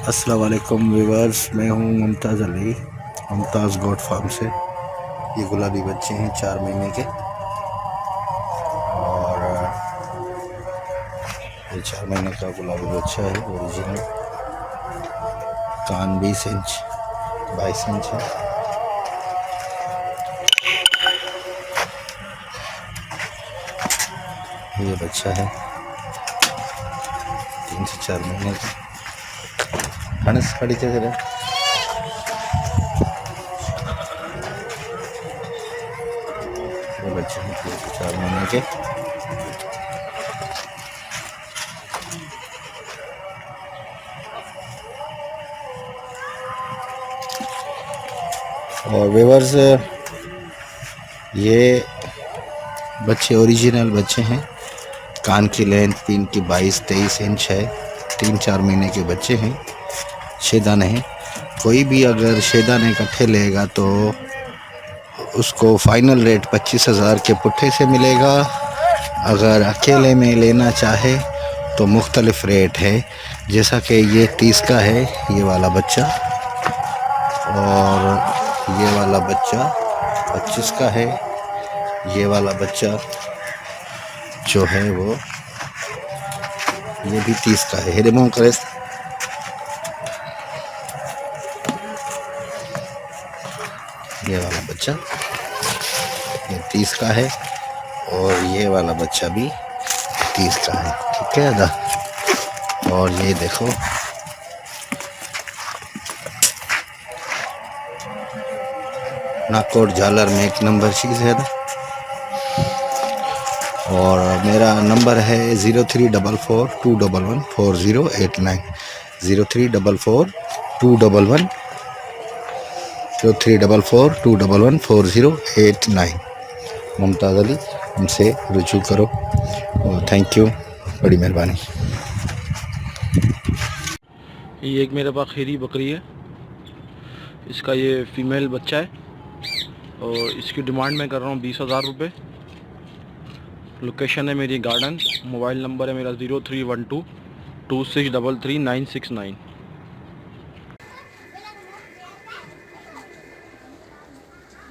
अस्सलाम वालेकुम व्यूवर्स, मैं हूं मुमताज़ अली, मुमताज़ गोट फार्म से। ये गुलाबी बच्चे हैं 4 महीने के, और ये 4 महीने का गुलाबी बच्चा है ओरिजिनल। कान 20 इंच 22 इंच है। ये बच्चा है 3 से 4 महीने का। हनस खड़ी थे जरा। ये बच्चे हैं 3 से 4 महीने के। और व्यूवर्स, ये बच्चे ओरिजिनल बच्चे हैं। कान की लेंथ 3 की 22-23 इंच है। 3-4 महीने के बच्चे हैं। 6 दाने हैं। कोई भी अगर 6 दाने इकट्ठे लेगा तो उसको फाइनल रेट 25,000 के पुट्ठे से मिलेगा। अगर अकेले में लेना चाहे तो मुख्तलिफ रेट है। जैसा कि ये 30 का है ये वाला बच्चा, और ये वाला बच्चा 25 का है। ये वाला बच्चा जो है वो ये भी 30 का है। रिमूव करे। ये वाला बच्चा ये 30 का है, और ये वाला बच्चा भी 30 का है। ठीक है अदा। और ये देखो, नाकोट झालर में 1 नंबर चीज़ है अदा। और मेरा नंबर है 0344211408 0344211408। मुमताज़ अली, हमसे रुजू करो। और थैंक यू, बड़ी मेहरबानी। ये एक मेरे पास खीरी बकरी है। इसका ये फीमेल बच्चा है और इसकी डिमांड मैं कर रहा हूँ 20,000 रुपये। लोकेशन है मेरी गार्डन। मोबाइल नंबर है मेरा 031226333969।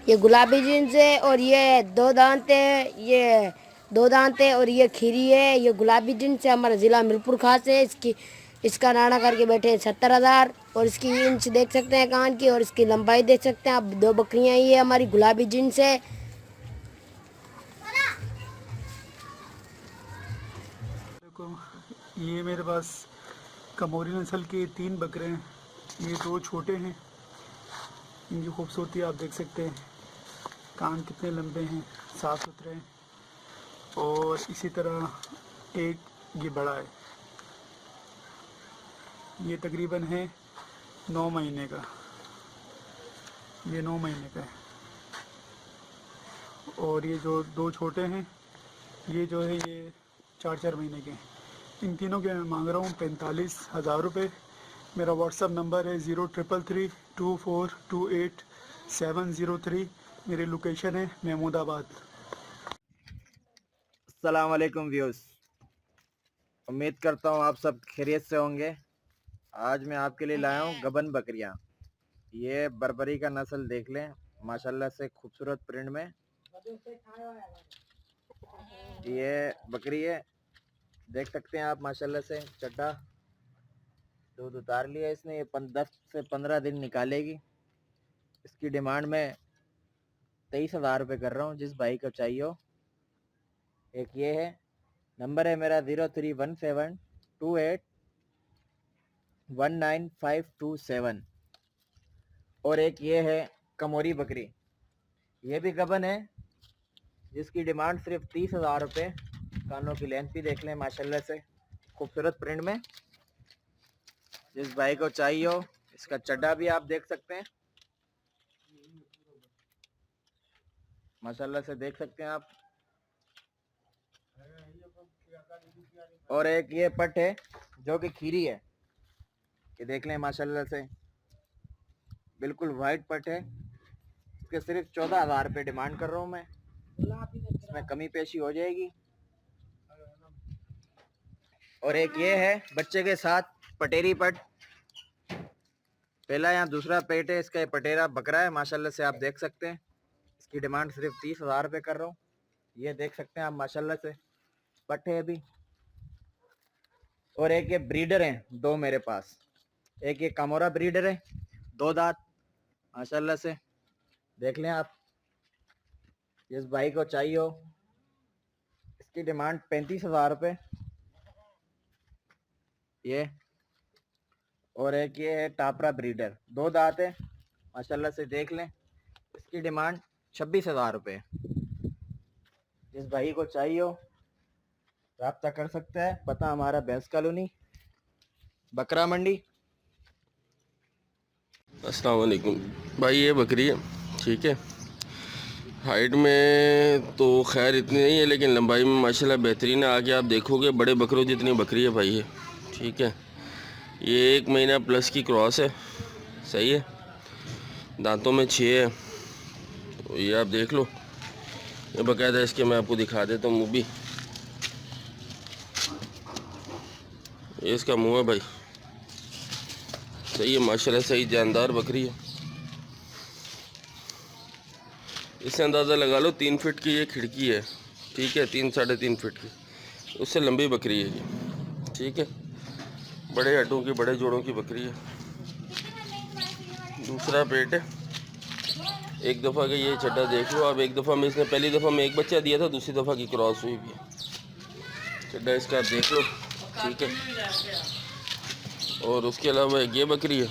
ये गुलाबी जीन्स है और ये 2 दांत है। ये 2 दांत है और ये खीरी है। ये गुलाबी जीन्स है, हमारा ज़िला मिरपुर खास है। इसका नाना करके बैठे हैं 70,000। और इसकी इंच देख सकते हैं कान की, और इसकी लंबाई देख सकते हैं आप। 2 बकरियां ही है, हमारी गुलाबी जीन्स है। ये मेरे पास कमोरी नस्ल के 3 बकरे हैं। ये 2 छोटे हैं। इनकी खूबसूरती आप देख सकते हैं। कान कितने लंबे हैं, साफ़ सुथरे हैं। और इसी तरह एक ये बड़ा है। ये तकरीबन है 9 महीने का। ये 9 महीने का है। और ये जो 2 छोटे हैं, ये जो है ये 4-4 महीने के हैं। इन तीनों के मैं मांग रहा हूँ 45,000 रुपये। मेरा व्हाट्सअप नंबर है 03332428 मेरी लोकेशन है महमूदाबाद। अस्सलाम वालेकुम व्यूअर्स, उम्मीद करता हूँ आप सब खैरियत से होंगे। आज मैं आपके लिए लाया हूँ गबन बकरियाँ। ये बर्बरी का नस्ल देख लें, माशाल्लाह से खूबसूरत प्रिंट में ये बकरी है। देख सकते हैं आप माशाल्लाह से। चड्डा दूध उतार लिया इसने। ये 10 से 15 दिन निकालेगी। इसकी डिमांड में 23,000 रुपये कर रहा हूँ। जिस भाई को चाहिए हो। एक ये है, नंबर है मेरा 03172819,527। और एक ये है कमोरी बकरी, ये भी गबन है, जिसकी डिमांड सिर्फ 30,000 रुपये। कानों की लेंथ भी देख लें माशाल्लाह से खूबसूरत प्रिंट में। जिस भाई को चाहिए हो, इसका चड्डा भी आप देख सकते हैं माशाल्लाह से, देख सकते हैं आप। और एक ये पट है जो कि खीरी है, ये देख लें माशाल्लाह से बिल्कुल वाइट पट है। इसके सिर्फ 14,000 रुपये डिमांड कर रहा हूँ मैं। इसमें कमी पेशी हो जाएगी। और एक ये है बच्चे के साथ पटेरी पट, पहला यहाँ दूसरा पेट है इसका, ये पटेरा बकरा है माशाल्लाह से, आप देख सकते हैं। इसकी डिमांड सिर्फ 30,000 रुपये कर रहा हूँ। ये देख सकते हैं आप माशाल्लाह से, पट्टे अभी। और एक ये ब्रीडर हैं 2 मेरे पास, एक ये कामोरा ब्रीडर है 2 दांत माशाल्लाह से, देख लें आप। जिस भाई को चाहिए हो, इसकी डिमांड 35,000 रुपये ये। और एक ये है टापरा ब्रीडर 2 दांत है माशाल्लाह से, देख लें। इसकी डिमांड 26,000 रुपये। जिस भाई को चाहिए हो रब्ता कर सकता है। पता हमारा भैंस कॉलोनी, बकरा मंडी। अस्सलाम वालेकुम भाई, ये बकरी है, ठीक है। हाइट में तो खैर इतनी नहीं है, लेकिन लंबाई में माशाल्लाह बेहतरीन है। आगे आप देखोगे बड़े बकरों जितनी बकरी है भाई ये, ठीक है। ये 1 महीना प्लस की क्रॉस है, सही है। दांतों में 6 है, तो ये आप देख लो। ये बाकायदा इसके मैं आपको दिखा देता हूँ मुँह भी। ये इसका मुँह है भाई, सही है माशाल्लाह, सही जानदार बकरी है। इससे अंदाज़ा लगा लो 3 फीट की ये खिड़की है, ठीक है। 3 साढ़े 3 फीट की, उससे लंबी बकरी है ये, ठीक है। बड़े हड्डों की, बड़े जोड़ों की बकरी है। दूसरा पेट है। एक दफ़ा का ये चड्डा देख लो आप। एक दफ़ा में इसने, पहली दफ़ा में 1 बच्चा दिया था, दूसरी दफ़ा की क्रॉस हुई भी है। चड्डा इसका आप देख लो, ठीक है। और उसके अलावा ये बकरी है,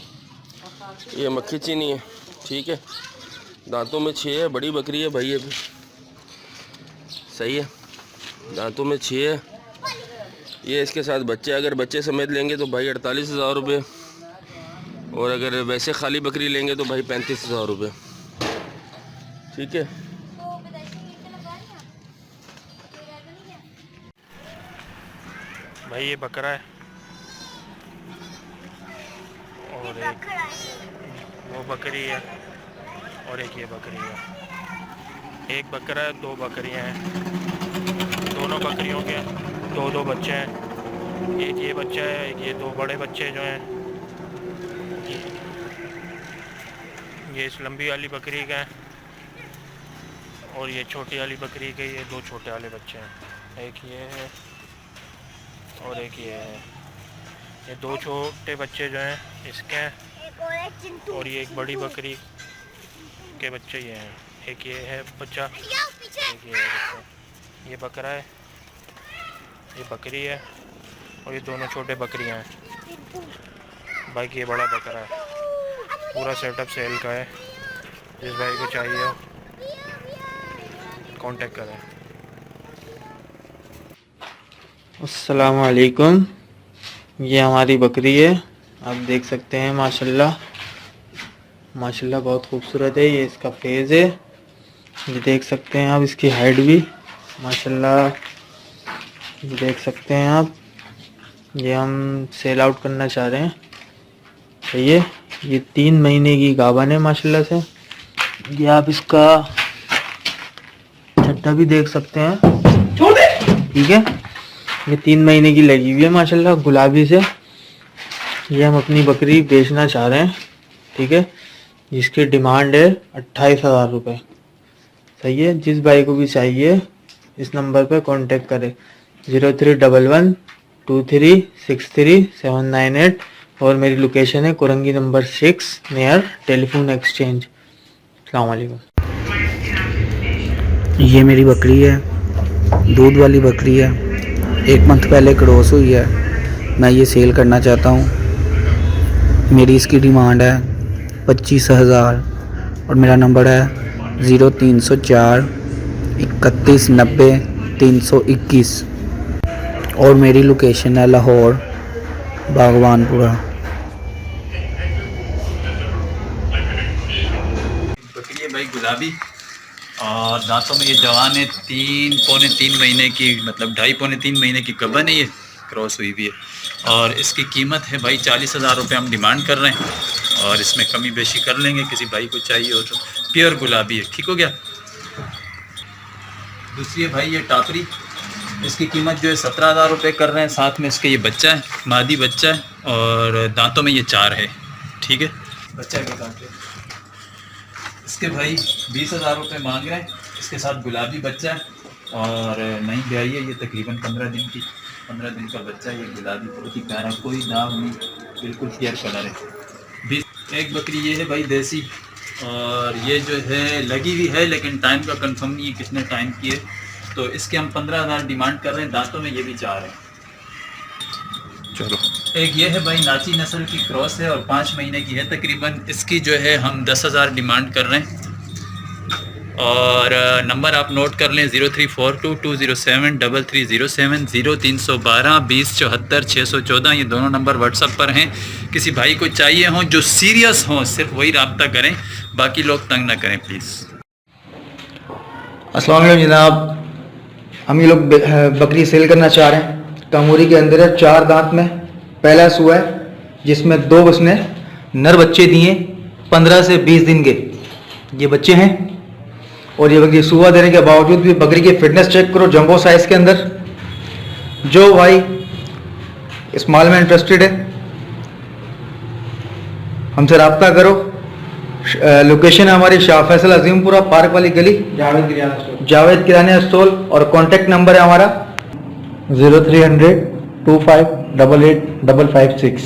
ये मक्खी चीनी है, ठीक है। दांतों में 6 है, बड़ी बकरी है भाई ये भी, सही है। दांतों में 6 है। ये इसके साथ बच्चे, अगर बच्चे समेत लेंगे तो भाई 48,000 रुपये, और अगर वैसे खाली बकरी लेंगे तो भाई 35,000 रुपये, ठीक है। भाई ये बकरा है, और एक वो बकरी है, और एक ये बकरी है। एक बकरा है, 2 बकरियां हैं। दोनों बकरियों के 2-2 बच्चे हैं। एक ये बच्चा है, एक ये 2 बड़े बच्चे जो हैं ये इस लंबी वाली बकरी का है, और ये छोटी वाली बकरी के ये 2 छोटे वाले बच्चे हैं। एक ये है और एक ये है। ये 2 छोटे बच्चे जो हैं इसके हैं, और ये एक बड़ी बकरी के बच्चे ये हैं। एक ये है बच्चा, एक ये है बच्चा। ये बकरा है, ये बकरी है, और ये दोनों छोटे बकरियां हैं। बाकी ये बड़ा बकरा है। पूरा सेटअप सेल का है। जिस भाई को चाहिए हो कांटेक्ट करें। अस्सलाम वालेकुम। ये हमारी बकरी है, आप देख सकते हैं माशाल्लाह, माशाल्लाह बहुत खूबसूरत है। ये इसका फेस है, ये देख सकते हैं आप। इसकी हाइट भी माशाल्लाह ये देख सकते हैं आप। ये हम सेल आउट करना चाह रहे हैं, सही है। ये 3 महीने की गाभन है माशाल्लाह से। ये आप इसका छट्टा भी देख सकते हैं, ठीक है। ये 3 महीने की लगी हुई है माशाल्लाह, गुलाबी से। ये हम अपनी बकरी बेचना चाह रहे हैं, ठीक है। जिसकी डिमांड है 28,000 रुपये, सही है। जिस भाई को भी चाहिए इस नंबर पर कांटेक्ट करें, 0311 2363 798। और मेरी लोकेशन है Korangi number 6 near telephone exchange. अस्सलाम वालेकुम। ये मेरी बकरी है, दूध वाली बकरी है। 1 मंथ पहले क्रॉस हुई है। मैं ये सेल करना चाहता हूँ। मेरी इसकी डिमांड है 25,000, और मेरा नंबर है 0304 31 90 321, और मेरी लोकेशन है लाहौर बागवानपुरा। बकरी है भाई गुलाबी, और दांतों में ये जवान है। 3 महीने की, मतलब 2.5 महीने की गबन है। ये क्रॉस हुई भी है, और इसकी कीमत है भाई 40,000 रुपये हम डिमांड कर रहे हैं, और इसमें कमी बेशी कर लेंगे किसी भाई को चाहिए हो तो। प्योर गुलाबी है, ठीक हो गया। दूसरी है भाई ये टापरी, इसकी कीमत जो है 17,000 रुपये कर रहे हैं। साथ में इसके ये बच्चा है, मादी बच्चा है, और दांतों में ये 4 है, ठीक है। बच्चा के कांटे। इसके भाई 20,000 रुपये मांग रहे हैं। इसके साथ गुलाबी बच्चा है और नई ब्याई है। ये तकरीबन 15 दिन का बच्चा है। ये गुलाबी बहुत ही प्यारा, कोई दाग नहीं, बिल्कुल क्लियर कलर है। एक बकरी ये है भाई देसी, और ये जो है लगी हुई है लेकिन टाइम का कंफर्म नहीं है कितने टाइम की है। तो इसके हम 15,000 डिमांड कर रहे हैं। दांतों में ये भी 4 है। चलो एक ये है भाई नाची नस्ल की क्रॉस है और 5 महीने की है तकरीबन। इसकी जो है हम 10,000 डिमांड कर रहे हैं। और नंबर आप नोट कर लें 034220733070 0312 2074 614। ये दोनों नंबर व्हाट्सएप पर हैं। किसी भाई को चाहिए हों जो सीरियस हों सिर्फ वही रब्ता करें, बाकी लोग तंग ना करें प्लीज़। अस्सलाम वालेकुम जनाब, हम ये लोग बकरी सेल करना चाह रहे हैं। कामोरी के अंदर है, 4 दांत में पहला सुआ है जिसमें 2 उसने नर बच्चे दिए 15 से 20 दिन के ये बच्चे हैं। और ये बकरी सुआ देने के बावजूद भी बकरी की फिटनेस चेक करो, जंबो साइज़ के अंदर। जो भाई इस माल में इंटरेस्टेड है हमसे रब्ता करो। लोकेशन है हमारी शाह फैसल अजीमपुरा पार्क वाली गली, जावेद किराना स्टोर। और कॉन्टेक्ट नंबर है हमारा 0300 2588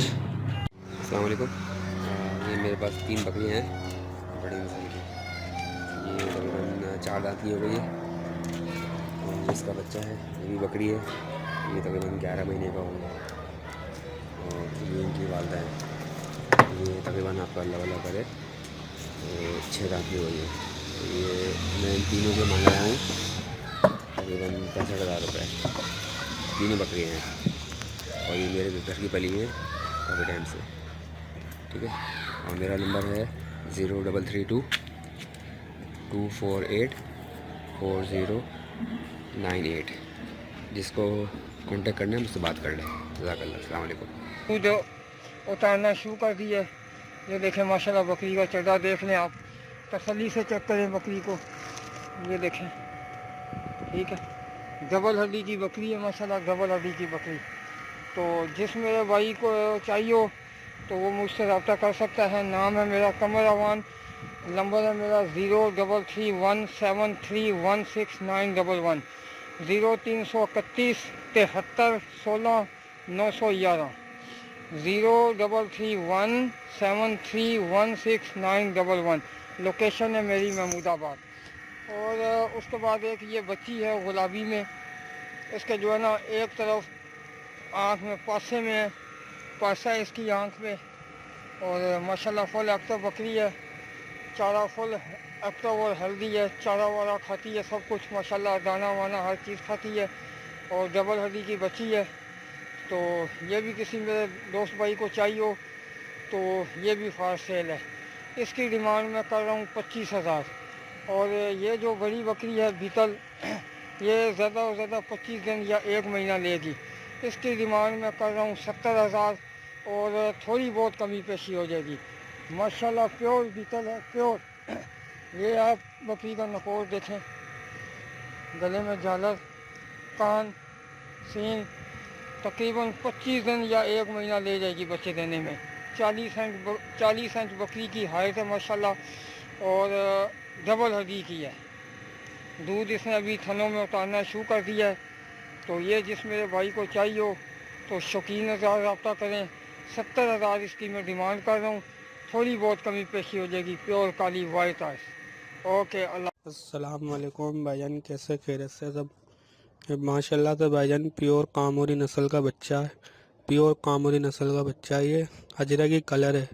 अस्सलाम वालेकुम। ये मेरे पास 3 बकरियां हैं बड़ी नस्ल की। ये तकरीबन 4 दांत की हो गई है और इसका बच्चा है, ये भी बकरी है। ये तकरीबन 11 महीने का हो गया और ये इनकी वालदा है। ये तकरीबन आपका अल्लाह वाला करे 6 दांत की हो गई है। ये मैं इन तीनों के मांग रहा हूँ तकरीबन 65,000 रुपये। तीनों बकरियाँ हैं और ये मेरे घर की पली है काफ़ी टाइम से, ठीक है। और मेरा नंबर है 0332 248 4098। जिसको कांटेक्ट करना है मुझसे बात कर लें। जज़ाकल्लाह, अस्सलाम वालेकुम। दूध उतारना शुरू कर दिया। ये देखें माशाल्लाह बकरी का चढ़ा देख लें आप, तसल्ली से चेक करें बकरी को। ये देखें, ठीक है, डबल हड्डी की बकरी है माशाल्लाह, डबल हड्डी की बकरी। तो जिस मेरे भाई को चाहिए हो तो वो मुझसे रब्ता कर सकता है। नाम है मेरा कमर अवान, नंबर है मेरा 033173169111 0331 73 16 911 0331 73169111। लोकेशन है मेरी महमूदाबाद। और उसके बाद एक ये बच्ची है गुलाबी में, इसके जो है ना एक तरफ आँख में पासे में है, पासा है इसकी आँख में। और माशाल्लाह फुल एक्टिव बकरी है, चारा फुल एक्टिव और हेल्दी है, चारा वारा खाती है, सब कुछ माशाल्लाह, दाना वाना हर चीज़ खाती है और डबल हड्डी की बच्ची है। तो ये भी किसी मेरे दोस्त भाई को चाहिए हो तो ये भी फार सेल है। इसकी डिमांड मैं कर रहा हूँ 25,000। और ये जो बड़ी बकरी है बीतल, ये ज़्यादा से ज़्यादा 25 दिन या 1 महीना लेगी। इसकी डिमांड मैं कर रहा हूँ 70,000 और थोड़ी बहुत कमी पेशी हो जाएगी। माशाल्लाह प्योर बीतल है, प्योर। ये आप बकरी का नकोर देखें, गले में झालर, कान, सींग। तकरीबन 25 दिन या 1 महीना ले जाएगी बच्चे देने में। 40 इंच बकरी की हाइट है माशाल्लाह और डबल हड्डी की है। दूध इसने अभी थनों में उतारना शुरू कर दिया है। तो ये जिस मेरे भाई को चाहिए हो तो शौकीन हज़ार रब्ता करें। 70,000 इसकी मैं डिमांड कर रहा हूँ, थोड़ी बहुत कमी पेशी हो जाएगी। प्योर काली वाइट आइस। ओके, अल्लाह। अस्सलाम वालेकुम भाईजान, कैसे खैरियत से सब? माशाल्लाह से भाईजान प्योर कामोरी नस्ल का बच्चा है, प्योर कामोरी नस्ल का बच्चा है। ये अजरा की कलर है,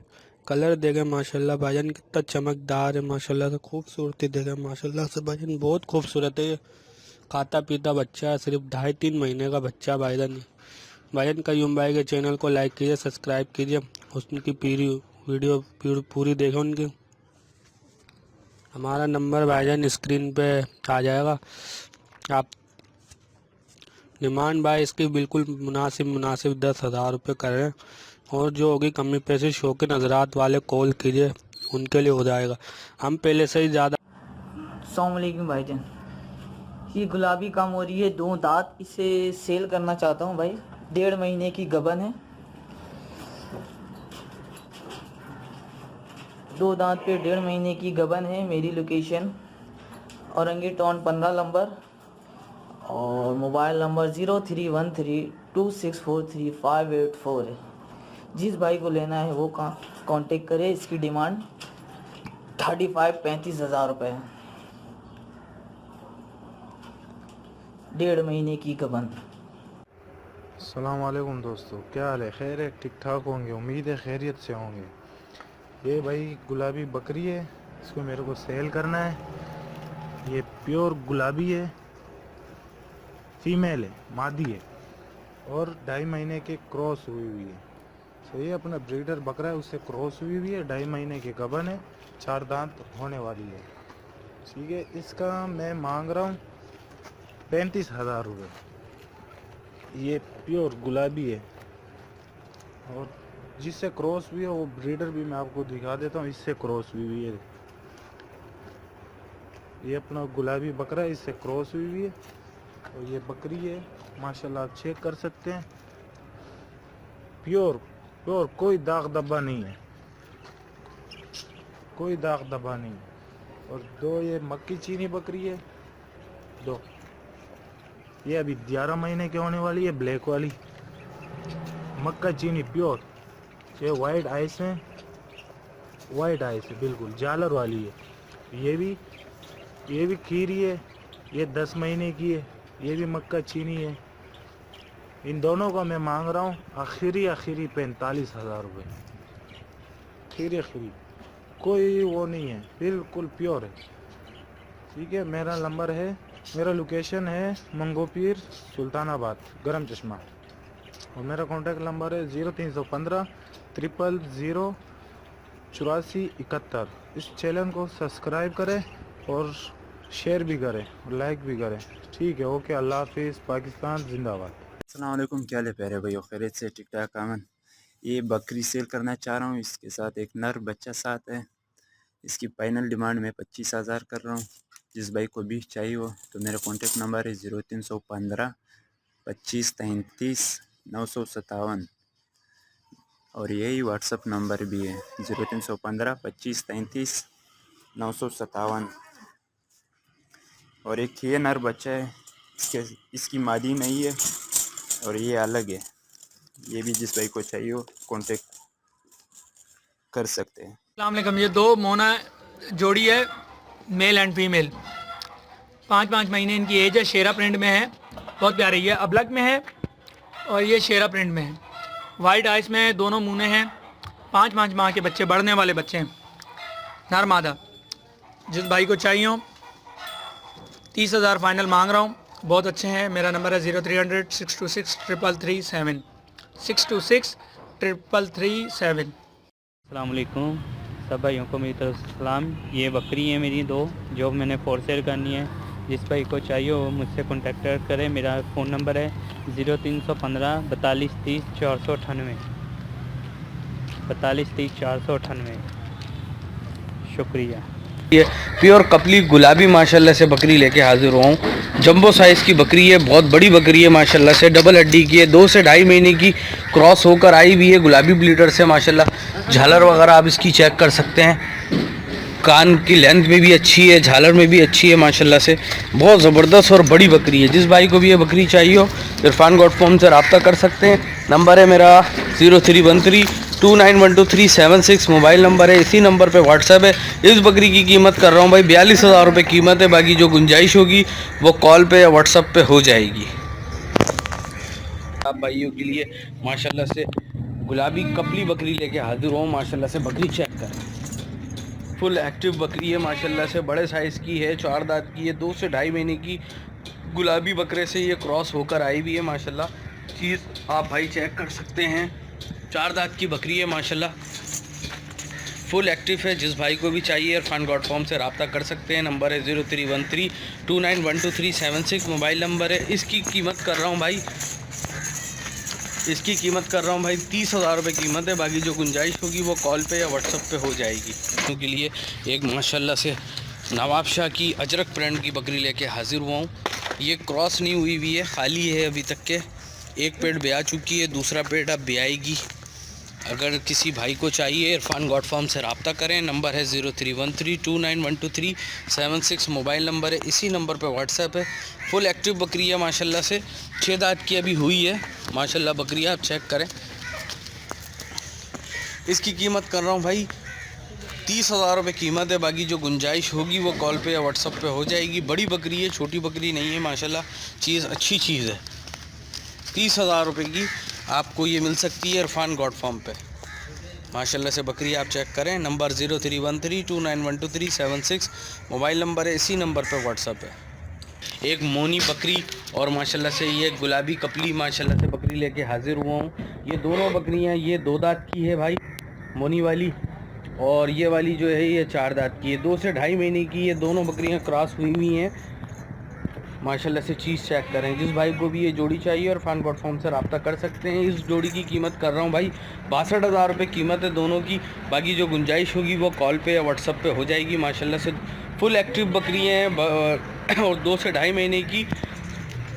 कलर देखें माशाल्लाह भाईजान कितना चमकदार है माशाल्लाह से। खूबसूरती देखें माशाल्लाह से भाईजान, बहुत खूबसूरत है। ये खाता पीता बच्चा है, सिर्फ 2.5-3 महीने का बच्चा भाईजान। भाईजान कयूम भाई के चैनल को लाइक कीजिए, सब्सक्राइब कीजिए, उनकी पूरी वीडियो पूरी देखें उनकी। हमारा नंबर भाईजान स्क्रीन पे आ जाएगा। आप डिमांड भाई इसकी बिल्कुल मुनासिब 10,000 रुपये करें और जो होगी कमी पैसे शौकीन हजरात वाले कॉल कीजिए, उनके लिए हो जाएगा। हम पहले से ही ज़्यादा। अस्सलाम वालेकुम भाईजान, ये गुलाबी कामोरी है, 2 दांत। इसे सेल करना चाहता हूँ भाई, 1.5 महीने की गबन है। 2 दांत पे 1.5 महीने की गबन है। मेरी लोकेशन औरंगी टाउन 15 नंबर और मोबाइल नंबर 031326438584 है। जिस भाई को लेना है वो कांटेक्ट करे। इसकी डिमांड 35 हज़ार रुपये है। 1.5 महीने की गबन। अस्सलाम वालेकुम दोस्तों, क्या हाल है? खैर है? ठीक ठाक होंगे, उम्मीद है खैरियत से होंगे। ये भाई गुलाबी बकरी है, इसको मेरे को सेल करना है। ये प्योर गुलाबी है, फीमेल है, मादी है और 2.5 महीने के क्रॉस हुई हुई है। सही है, अपना ब्रीडर बकरा है, उससे क्रॉस हुई हुई है। 2.5 महीने की गबन है, 4 दांत होने वाली है। ठीक है, इसका मैं मांग रहा हूँ 35,000 रुपये। ये प्योर गुलाबी है और जिससे क्रॉस हुई है वो ब्रीडर भी मैं आपको दिखा देता हूँ। इससे क्रॉस हुई है, ये अपना गुलाबी बकरा है, इससे क्रॉस हुई है और ये बकरी है माशाल्लाह, आप चेक कर सकते हैं। प्योर प्योर, कोई दाग धब्बा नहीं है, कोई दाग धब्बा नहीं है। और 2 ये मक्की चीनी बकरी है, 2 ये अभी 11 महीने की होने वाली है। ब्लैक वाली मक्का चीनी प्योर, ये वाइट आइस है, वाइट आइस है बिल्कुल, जालर वाली है। ये भी खीरी है, ये 10 महीने की है। ये भी मक्का चीनी है। इन दोनों का मैं मांग रहा हूँ आखिरी 45,000 रुपये। खीरी कोई वो नहीं है, बिल्कुल प्योर है। ठीक है, मेरा नंबर है, मेरा लोकेशन है मंगोपीर सुल्तानाबाद गरम चश्मा और मेरा कॉन्टैक्ट नंबर है 0315 000 8471। इस चैनल को सब्सक्राइब करें और शेयर भी करें और लाइक भी करें। ठीक है, ओके, अल्लाह हाफिज़, पाकिस्तान जिंदाबाद। अस्सलाम वालेकुम, क्या हाल है प्यारे भाई? खैरियत से? ठीक ठाक अमन। ये बकरी सेल करना चाह रहा हूँ, इसके साथ एक नर बच्चा साथ है। इसकी फाइनल डिमांड मैं 25,000 कर रहा हूँ। जिस भाई को भी चाहिए हो तो मेरा कॉन्टेक्ट नंबर है 0315 25 33 957 और यही व्हाट्सअप नंबर भी है 0315 25 33 957। और एक ये नर बच्चा है, इसकी मादी नहीं है और ये अलग है। ये भी जिस भाई को चाहिए हो कांटेक्ट कर सकते हैं। अस्सलाम वालेकुम। ये 2 मोना जोड़ी है, मेल एंड फीमेल। 5 महीने इनकी एज है। शेरा प्रिंट में है, बहुत प्यारी है। अबलक में है और ये शेरा प्रिंट में है। वाइट आइस में है, दोनों मुने हैं। 5 माह के बच्चे, बढ़ने वाले बच्चे हैं, नर मादा। जिस भाई को चाहिए हो 30,000 फाइनल मांग रहा हूँ। बहुत अच्छे हैं। मेरा नंबर है 0300 626 337 626 337। अस्सलाम वालेकुम सब भाइयों को मेरी तरफ से सलाम। ये बकरी है मेरी 2 जो मैंने फॉर सेल करनी है। जिस भाई को चाहिए हो मुझसे कॉन्टैक्ट करें। मेरा फ़ोन नंबर है 0315 42 30 498 42 30 498। शुक्रिया। ये प्योर कपली गुलाबी माशाल्लाह से बकरी लेके हाजिर हुआ हूँ। जंबो साइज़ की बकरी है, बहुत बड़ी बकरी है माशाल्लाह से। डबल हड्डी की है, 2 से 2.5 महीने की क्रॉस होकर आई हुई है। गुलाबी ब्लीडर से माशाल्लाह। झालर वगैरह आप इसकी चेक कर सकते हैं। कान की लेंथ में भी अच्छी है, झालर में भी अच्छी है माशाल्लाह से। बहुत ज़बरदस्त और बड़ी बकरी है। जिस भाई को भी ये बकरी चाहिए हो इरफान गॉड फॉर्म से रब्ता कर सकते हैं। नंबर है मेरा 0313 2912 मोबाइल नंबर है। इसी नंबर पे व्हाट्सएप है। इस बकरी की कीमत कर रहा हूँ भाई 42,000 रुपये कीमत है। बाकी जो गुंजाइश होगी वो कॉल पे या व्हाट्सएप पे हो जाएगी। आप भाइयों के लिए माशाल्लाह से गुलाबी कपली बकरी लेके हाजिर हूँ। माशाल्लाह से बकरी चेक करें, फुल एक्टिव बकरी है माशाल्लाह से। बड़े साइज़ की है, 4 दांत की है, 2 से 2.5 महीने की गुलाबी बकरे से ये क्रॉस होकर आई भी है माशाल्लाह। चीज़ आप भाई चेक कर सकते हैं। 4 दांत की बकरी है माशाल्लाह, फुल एक्टिव है। जिस भाई को भी चाहिए इरफान गॉड फॉर्म से रब्ता कर सकते हैं। नंबर है 0313 2912 मोबाइल नंबर है। इसकी कीमत कर रहा हूँ भाई 30,000 रुपये कीमत है। बाकी जो गुंजाइश होगी वो कॉल पे या व्हाट्सएप पे हो जाएगी। उनके लिए एक माशाल्लाह से नवाब शाह की अजरक ब्रांड की बकरी लेके हाजिर हुआ हूँ। ये क्रॉस नहीं हुई हुई है, खाली है अभी तक के। एक पेड़ ब्याह चुकी है, दूसरा पेड़ अब ब्याएगी। अगर किसी भाई को चाहिए इरफान गॉड फार्म से रब्ता करें। नंबर है 0313291237 मोबाइल नंबर है, इसी नंबर पे व्हाट्सएप है। फुल एक्टिव बकरी है माशाल्लाह से, 6 दांत की अभी हुई है माशाल्लाह बकरी, आप चेक करें। इसकी कीमत कर रहा हूँ भाई 30,000 रुपये कीमत है, बाकी जो गुंजाइश होगी वो कॉल पे या व्हाट्सएप पे हो जाएगी। बड़ी बकरी है, छोटी बकरी नहीं है माशाल्लाह, चीज़ अच्छी चीज़ है। 30,000 रुपये की आपको ये मिल सकती है इरफान गॉड फार्म पे माशाल्लाह से बकरी, आप चेक करें। नंबर 0313291237 मोबाइल नंबर है, इसी नंबर पे व्हाट्सएप है। एक मोनी बकरी और माशाल्लाह से ये गुलाबी कपली माशाल्लाह से बकरी लेके हाजिर हुआ हूँ। ये दोनों बकरियाँ, ये 2 दांत की है भाई मोनी वाली, और ये वाली जो है ये 4 दांत की है, 2 से 2.5 महीने की। ये दोनों बकरियां क्रॉस हुई हुई हैं माशाल्लाह से, चीज़ चेक करें। जिस भाई को भी ये जोड़ी चाहिए और इरफान गॉड फार्म से रब्ता कर सकते हैं। इस जोड़ी की कीमत कर रहा हूँ भाई 62,000 रुपये कीमत है दोनों की, बाकी जो गुंजाइश होगी वो कॉल पे या व्हाट्सएप पे हो जाएगी माशाल्लाह से। फुल एक्टिव बकरियाँ हैं और 2 से 2.5 महीने की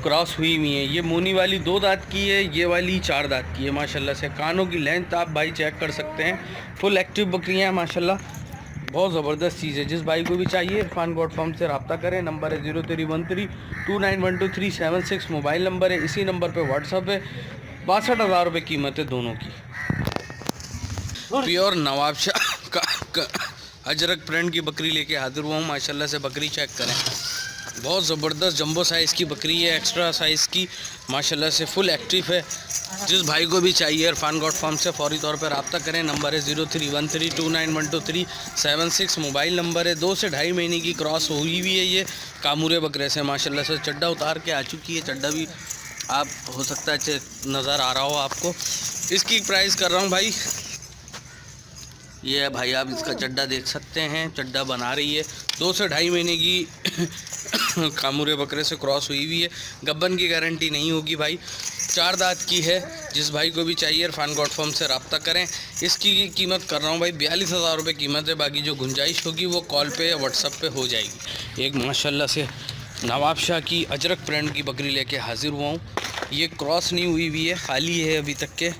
क्रॉस हुई हुई है। ये मोनी वाली 2 दांत की है, ये वाली 4 दांत की है माशाल्लाह से। कानों की लेंथ आप भाई चेक कर सकते हैं। फुल एक्टिव बकरियां हैं माशाल्लाह, बहुत ज़बरदस्त चीज़ है। जिस भाई को भी चाहिए इरफान गॉड फार्म से रब्ता करें। नंबर है 0313291237 मोबाइल नंबर है, इसी नंबर पे व्हाट्सअप है। 62,000 रुपये कीमत है दोनों की। प्योर नवाबशाह का अजरक प्रिंट की बकरी लेके हाजिर हुआ हूँ माशाल्लाह से, बकरी चेक करें। बहुत ज़बरदस्त जंबो साइज़ की बकरी है, एक्स्ट्रा साइज़ की माशाल्लाह से, फुल एक्टिव है। जिस भाई को भी चाहिए इरफान गॉड फार्म से फ़ौरी तौर पर रब्ता करें। नंबर है 0313291237 मोबाइल नंबर है। 2 से 2.5 महीने की क्रॉस हुई हुई है ये कामूरे बकरे से माशाल्लाह से। चड्डा उतार के आ चुकी है, चड्डा भी आप हो सकता है नज़र आ रहा हो आपको। इसकी प्राइस कर रहा हूँ भाई, ये है भाई, आप इसका चड्डा देख सकते हैं, चड्डा बना रही है। 2 से 2.5 महीने की कामूरे बकरे से क्रॉस हुई हुई है, गब्बन की गारंटी नहीं होगी भाई। 4 दांत की है। जिस भाई को भी चाहिए इरफान गॉड फार्म से रब्ता करें। इसकी कीमत कर रहा हूँ भाई 42,000 रुपये कीमत है, बाकी जो गुंजाइश होगी वो कॉल पे या व्हाट्सएप पे हो जाएगी। एक माशाल्लाह से नवाबशाह की अजरक प्रिंट की बकरी लेके हाजिर हुआ हूँ। ये क्रॉस नहीं हुई हुई है, खाली है अभी तक के।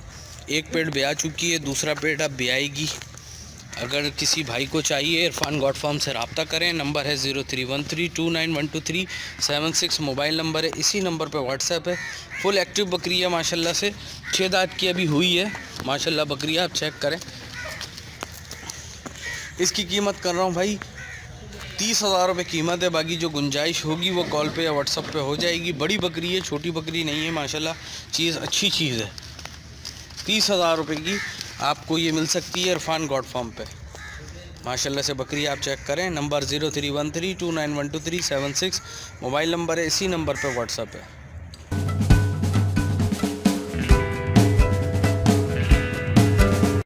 एक पेट ब्याह चुकी है, दूसरा पेट अब ब्याएगी। अगर किसी भाई को चाहिए इरफान गॉड फार्म से रब्ता करें। नंबर है 0313291237 मोबाइल नंबर है, इसी नंबर पे व्हाट्सएप है। फुल एक्टिव बकरी है माशाल्लाह से, 6 दांत की अभी हुई है माशाल्लाह बकरी, आप चेक करें। इसकी कीमत कर रहा हूँ भाई 30,000 रुपये कीमत है, बाकी जो गुंजाइश होगी वो कॉल पे या व्हाट्सएप पे हो जाएगी। बड़ी बकरी है, छोटी बकरी नहीं है माशाल्लाह, चीज़ अच्छी चीज़ है। 30,000 रुपये की आपको ये मिल सकती है इरफान गॉड फार्म पे माशाल्लाह से बकरी, आप चेक करें। नंबर 0313291237 मोबाइल नंबर है, इसी नंबर पे व्हाट्सएप है।